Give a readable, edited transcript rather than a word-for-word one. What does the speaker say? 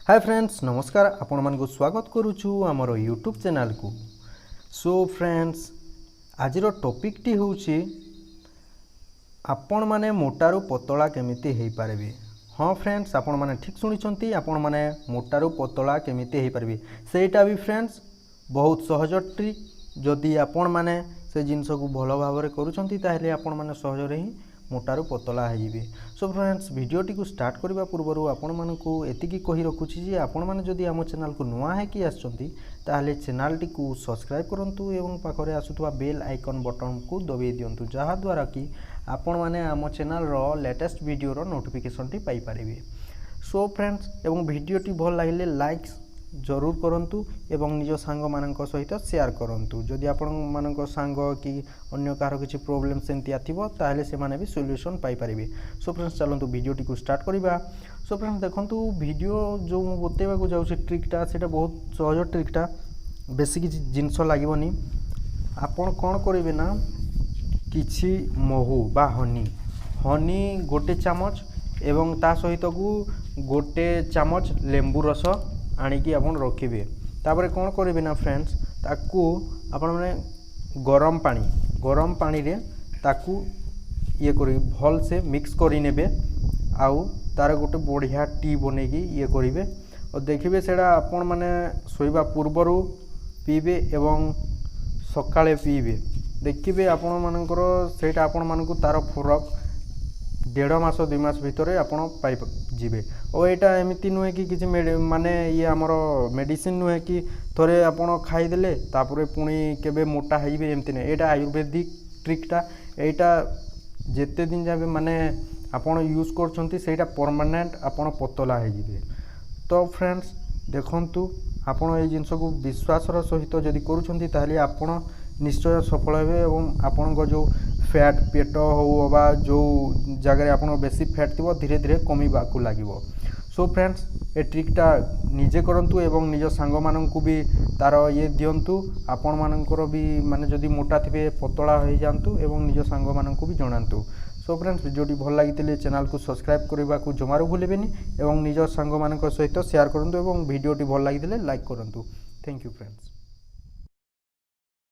Hi friends नमस्कार आपण मानक स्वागत करुछु आमर यूट्यूब चैनल को। सो फ्रेंड्स आज टॉपिक टी होची आपण माने मोटारू पतला केमिति हेई पारबे। हाँ फ्रेंड्स आपण माने ठीक सुनिछंती, आपण माने मोटारू पतला केमिति हेई पारबे सेटा भी फ्रेंड्स बहुत सहज ट्रिक। जदि आपण माने से जिनस को भल भाव में करूछंती ताहेले आपण माने सहज रे ही मोटारू पतला हेइबे। सो फ्रेंड्स वीडियोटी को स्टार्ट करबा पूर्व आपण मानकू एतिकी कहि रखुछि जे आपण माने जदि आम चैनल को नुआ है कि आछंती ताहेले चैनल टी को सब्सक्राइब करंतु एवं पाखरे आसुतबा बेल आइकन बटन को दबाई दियंतु जहा द्वारा कि आपण माने आम चैनल रो लेटेस्ट वीडियो रो नोटिफिकेशन टी पाई परिबे। सो फ्रेंड्स एवं वीडियोटी भल लागिले लाइक जरूर करंतु एवं निज सांग मानक सहित शेयर करंतु। जदि आपण मानक सांग कि अन्य कार किछि प्रॉब्लम सेंतिया थिबो ताहेले से माने भी सॉल्यूशन पाई परिबे। सो फ्रेंड्स चलंतु वीडियोटी को स्टार्ट करिबा। सो फ्रेंड्स देखंतु वीडियो जो मु बतेबा को जाउछि ट्रिकटा सेटा बहुत सहज ट्रिकटा, बेसी किछि जिंस लागिबोनी। आपण कोन करिवे ना किछि महू बा हनी गोटे चामच एवं ता सहित को गोटे चामच लेंबू रस आनिकी आपण रखिबे। तापर कोन करिवे ना फ्रेंड्स ताकू आपण माने गरम पानी रे ताकू ये करी भल से मिक्स करी नेबे आउ तार गोटे बढ़िया टी बनेगी ये करिवे और देखिबे सेडा आपण माने सोइबा पूर्वरु पीबे एवं सकाळे पीबे। देखिबे आपण मानकर सेटा आपण मानकू तार फरक 1.5 मास 2 मास भितर आपण पाई जिबे। और एटा एमिति नुहे कि किछि माने ये हमर मेडिसिन नुहे कि थोरे आपण खाई देले तापरे पुणी केबे मोटा हेइबे एमति नै। एटा आयुर्वेदिक ट्रिकटा, एटा जेते दिन जाबे माने आपण यूज करछंती सेटा परमानेंट आपण पतला हे जिबे। तो फ्रेंड्स देखंतु आपण ए जिंस को विश्वास रो सहित जदि करूछंती ताहले आपण निश्चय सफल हेबे एवं आपण को जो फैट पेट हो बा जो जगह आपण बेसी फैट थिबो धीरे धीरे कमीबा को लागिबो। सो फ्रेंड्स ए ट्रिकटा निजे करंतु एवं निज सांग माननकु भी तार ये दियंतु। आपण मानकर भी माने जदि मोटा थिबे पतला हो जांतु एवं निज सांग माननकु भी जणांतु। सो फ्रेंड्स वीडियोटी भल लागितले चैनल को सब्सक्राइब करबा को जमारू भूलेबेनी एवं निज सांग मानक सहित शेयर करंतु एवं वीडियोटी भल लागितले लाइक करंतु। Thank you friends.